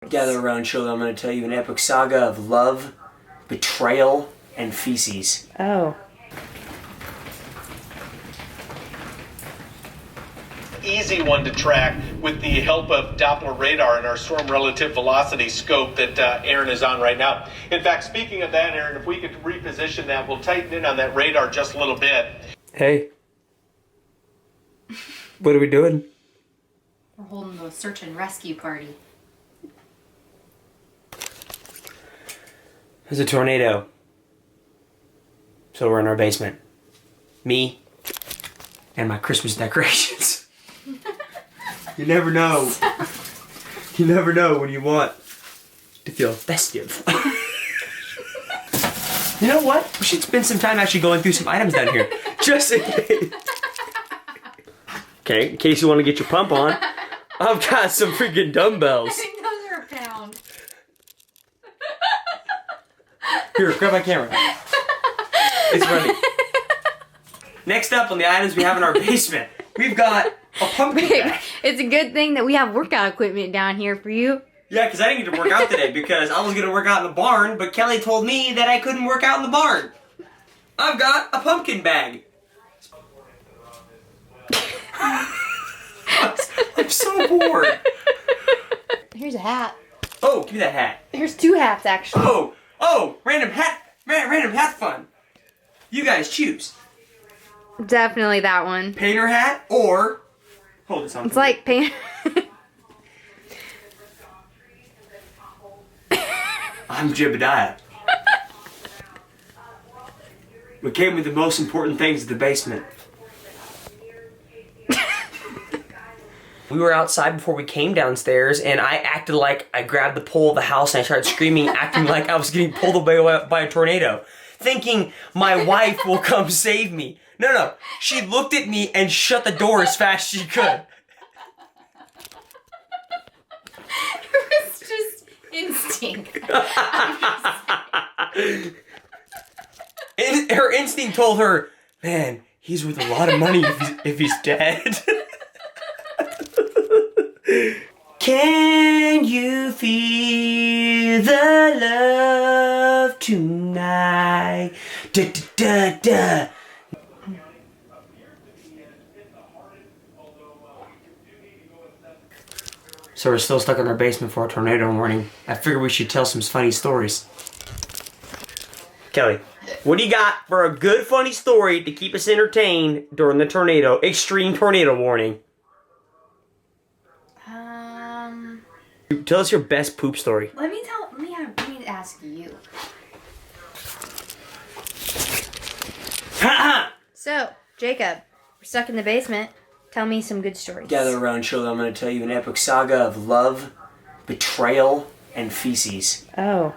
Gather around, children. I'm going to tell you an epic saga of love, betrayal, and feces. Oh. Easy one to track with the help of Doppler radar and our storm relative velocity scope that Aaron is on right now. In fact, speaking of that, Aaron, if we could reposition that, we'll tighten in on that radar just a little bit. Hey. What are we doing? We're holding a search and rescue party. There's a tornado. So we're in our basement. Me and my Christmas decorations. You never know. You never know when you want to feel festive. You know what? We should spend some time actually going through some items down here. Just in case. Okay, in case you want to get your pump on. I've got some freaking dumbbells. I think those are a pound. Here, grab my camera. It's ready. Next up on the items we have in our basement, we've got a pumpkin bag. It's a good thing that we have workout equipment down here for you. Yeah, because I didn't get to work out today because I was going to work out in the barn, but Kelly told me that I couldn't work out in the barn. I've got a pumpkin bag. I'm so bored. Here's a hat. Oh, give me that hat. Here's two hats, actually. Oh, random hat fun. You guys choose. Definitely that one. Painter hat or... Hold this on. It's like paint. I'm Jebediah. We came with the most important things in the basement. We were outside before we came downstairs, and I acted like I grabbed the pole of the house and I started screaming, acting like I was getting pulled away by a tornado, thinking my wife will come save me. No. She looked at me and shut the door as fast as she could. It was just instinct. And her instinct told her, man, he's worth a lot of money if he's dead. Can you feel the love tonight? Da da da da. So we're still stuck in our basement for a tornado warning. I figured we should tell some funny stories. Kelly, what do you got for a good funny story to keep us entertained during the extreme tornado warning? Tell us your best poop story. Let me ask you. So, Jacob, we're stuck in the basement. Tell me some good stories. Gather around, children. I'm going to tell you an epic saga of love, betrayal, and feces. Oh.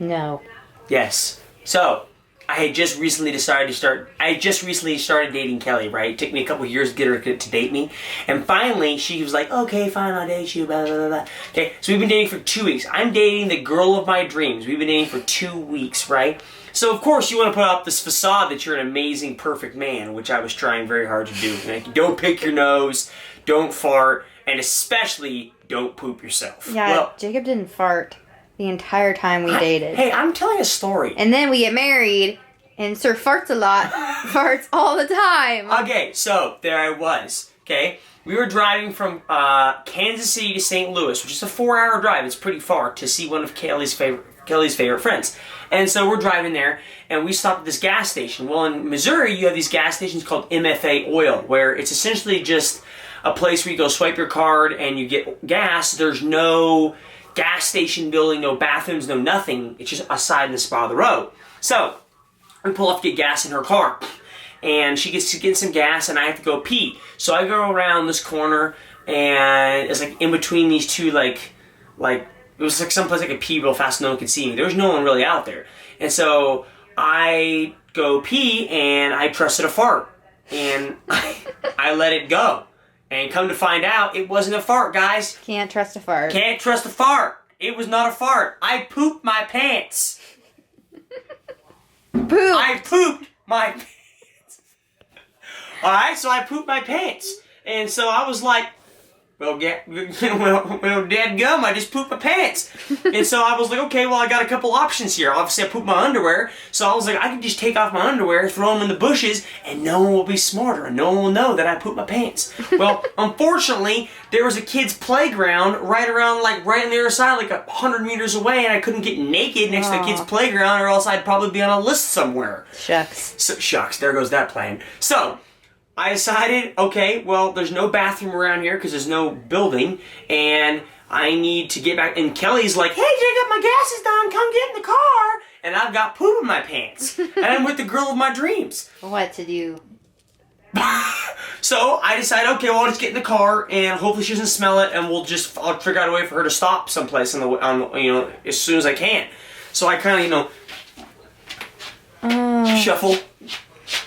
No. Yes. So, I just recently started dating Kelly, right? It took me a couple years to get her to date me. And finally, she was like, okay, fine, I'll date you, blah, blah, blah, blah. Okay, so we've been dating for 2 weeks. I'm dating the girl of my dreams. We've been dating for 2 weeks, right? So, of course, you want to put up this facade that you're an amazing, perfect man, which I was trying very hard to do. Like, don't pick your nose, don't fart, and especially don't poop yourself. Yeah, well, Jacob didn't fart the entire time we dated. Hey, I'm telling a story. And then we get married, and Sir farts a lot. Farts all the time. Okay, so there I was. Okay, we were driving from Kansas City to St. Louis, which is a 4-hour drive. It's pretty far to see one of Kelly's favorite friends. And so we're driving there, and we stopped at this gas station. Well, in Missouri, you have these gas stations called MFA Oil, where it's essentially just a place where you go swipe your card and you get gas. There's no gas station building, no bathrooms, no nothing. It's just a side in the spot of the road. So we pull up to get gas in her car, and she gets to get some gas, and I have to go pee. So I go around this corner, and it's like in between these two, like it was like someplace I could pee real fast, no one could see me. There was no one really out there, and so I go pee, and I trusted a fart, and I let it go. And come to find out, it wasn't a fart, guys. Can't trust a fart. Can't trust a fart. It was not a fart. I pooped my pants. Poop. I pooped my pants. Alright, so I pooped my pants. And so I was like, well, dadgum, I just pooped my pants. And so I was like, okay, well, I got a couple options here. Obviously, I pooped my underwear. So I was like, I can just take off my underwear, throw them in the bushes, and no one will be smarter, and no one will know that I pooped my pants. Well, unfortunately, there was a kid's playground right on the other side, like 100 meters away, and I couldn't get naked next to the kid's playground, or else I'd probably be on a list somewhere. Shucks. So, shucks, there goes that plan. So, I decided, okay, well, there's no bathroom around here because there's no building, and I need to get back. And Kelly's like, hey, Jacob, my gas is done. Come get in the car. And I've got poop in my pants. And I'm with the girl of my dreams. What to do? So I decided, okay, well, I'll just get in the car, and hopefully she doesn't smell it, and I'll figure out a way for her to stop someplace as soon as I can. So I kind of, shuffle.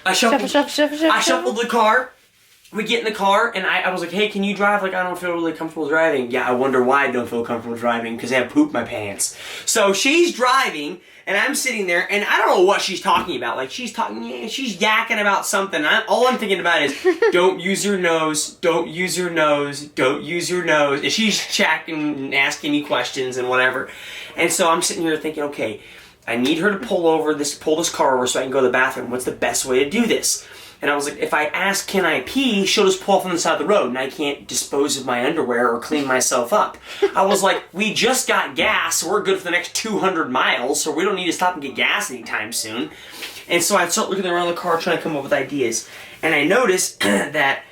I shuffled the car. We get in the car, and I was like, hey, can you drive? Like, I don't feel really comfortable driving. Yeah, I wonder why I don't feel comfortable driving, because I have poop in my pants. So she's driving, and I'm sitting there, and I don't know what she's talking about. Like, she's yakking about something. All I'm thinking about is, don't use your nose, don't use your nose, don't use your nose. And she's checking and asking me questions and whatever. And so I'm sitting here thinking, okay, I need her to pull this car over so I can go to the bathroom. What's the best way to do this? And I was like, if I ask, can I pee, she'll just pull off on the side of the road, and I can't dispose of my underwear or clean myself up. I was like, we just got gas, so we're good for the next 200 miles, so we don't need to stop and get gas anytime soon. And so I start looking around the car trying to come up with ideas. And I noticed that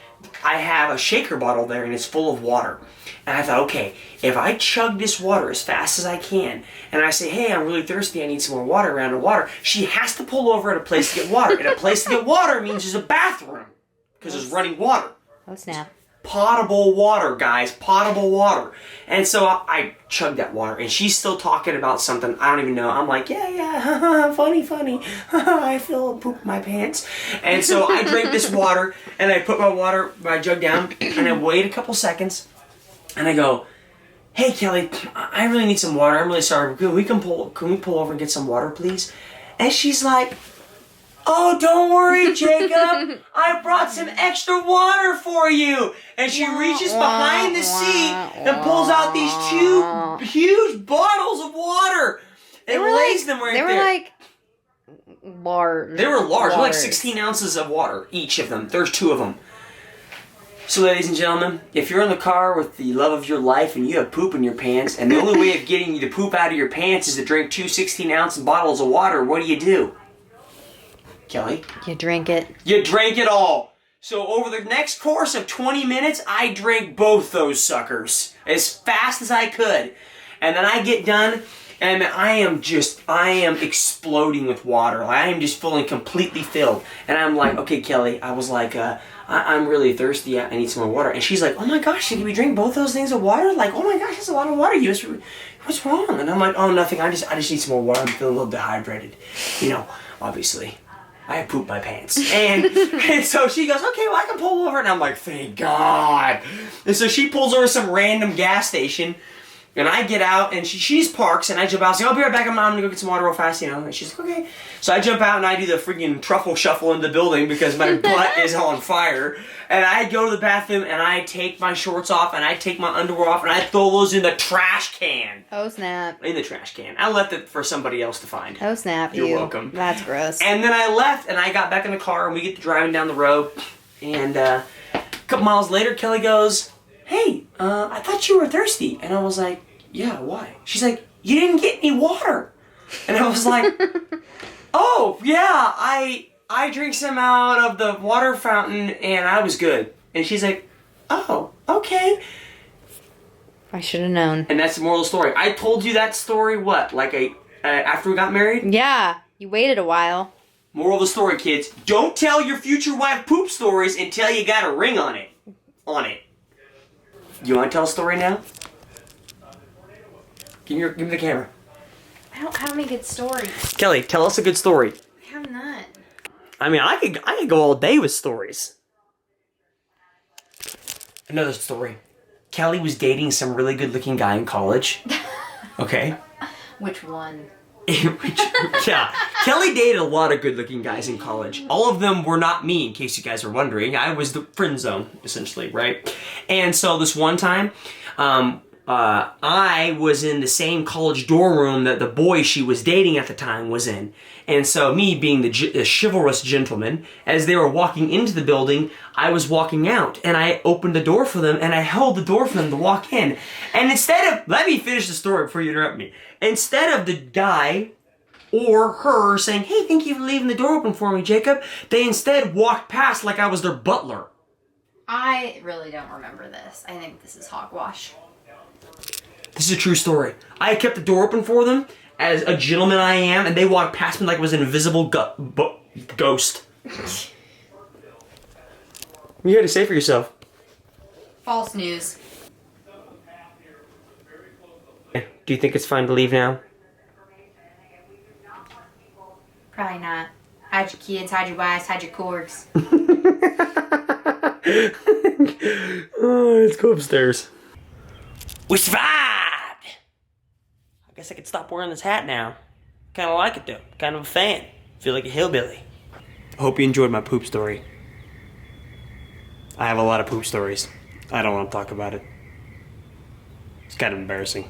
I have a shaker bottle there, and it's full of water. And I thought, okay, if I chug this water as fast as I can, and I say, hey, I'm really thirsty, I need some more water around the water, she has to pull over at a place to get water. And a place to get water means there's a bathroom, because there's running water. Oh, snap. Potable water, guys, potable water. And so I chugged that water, and she's still talking about something I don't even know. I'm like, yeah, funny, I feel poop in my pants. And so I drank this water, and I put my jug down, and I wait a couple seconds, and I go, hey, Kelly, I really need some water. I'm really sorry. Can we pull over and get some water, please? And she's like, oh, don't worry, Jacob. I brought some extra water for you. And she reaches behind the seat and pulls out these 2 huge bottles of water and lays them right there. They were like large. They were large. They were like 16 ounces of water, each of them. There's 2 of them. So, ladies and gentlemen, if you're in the car with the love of your life and you have poop in your pants, and the only way of getting you to poop out of your pants is to drink 2 16-ounce bottles of water, what do? Kelly? You drink it. You drank it all. So over the next course of 20 minutes, I drank both those suckers as fast as I could. And then I get done, and I am exploding with water. I am just feeling completely filled. And I'm like, okay, Kelly, I was like, I'm really thirsty. I need some more water. And she's like, oh my gosh, did we drink both those things of water? Like, oh my gosh, that's a lot of water. What's wrong? And I'm like, oh, nothing. I just need some more water. I'm feeling a little dehydrated. Obviously. I have pooped my pants. And so she goes, okay, well, I can pull over. And I'm like, thank God. And so she pulls over some random gas station. And I get out, and she parks, and I jump out. I say, I'll be right back. I'm going to go get some water real fast, And she's like, okay. So I jump out, and I do the freaking truffle shuffle in the building because my butt is on fire. And I go to the bathroom, and I take my shorts off, and I take my underwear off, and I throw those in the trash can. Oh, snap. In the trash can. I left it for somebody else to find. Oh, snap. You're welcome. That's gross. And then I left, and I got back in the car, and we get to driving down the road. And a couple miles later, Kelly goes, hey, I thought you were thirsty. And I was like, yeah, why? She's like, you didn't get any water. And I was like, oh, yeah, I drank some out of the water fountain, and I was good. And she's like, oh, okay. I should have known. And that's the moral of the story. I told you that story, what, after we got married? Yeah, you waited a while. Moral of the story, kids, don't tell your future wife poop stories until you got a ring on it. You want to tell a story now? Give me the camera. I don't have any good stories. Kelly, tell us a good story. I have none. I mean, I could go all day with stories. Another story. Kelly was dating some really good-looking guy in college. Okay? Which one? Yeah, Kelly dated a lot of good-looking guys in college. All of them were not me, in case you guys are wondering. I was the friend zone, essentially, right? And so this one time, I was in the same college dorm room that the boy she was dating at the time was in. And so me being the chivalrous gentleman, as they were walking into the building, I was walking out and I opened the door for them and I held the door for them to walk in. And instead of, let me finish the story before you interrupt me. Instead of the guy or her saying, hey, thank you for leaving the door open for me, Jacob, they instead walked past like I was their butler. I really don't remember this. I think this is hogwash. This is a true story. I kept the door open for them, as a gentleman I am, and they walked past me like it was an invisible ghost. What you had to say for yourself? False news. Do you think it's fine to leave now? Probably not. Hide your kids, hide your wives, hide your cords. Oh, let's go upstairs. We survived! I guess I could stop wearing this hat now. Kinda like it though. Kind of a fan. Feel like a hillbilly. I hope you enjoyed my poop story. I have a lot of poop stories. I don't want to talk about it. It's kind of embarrassing.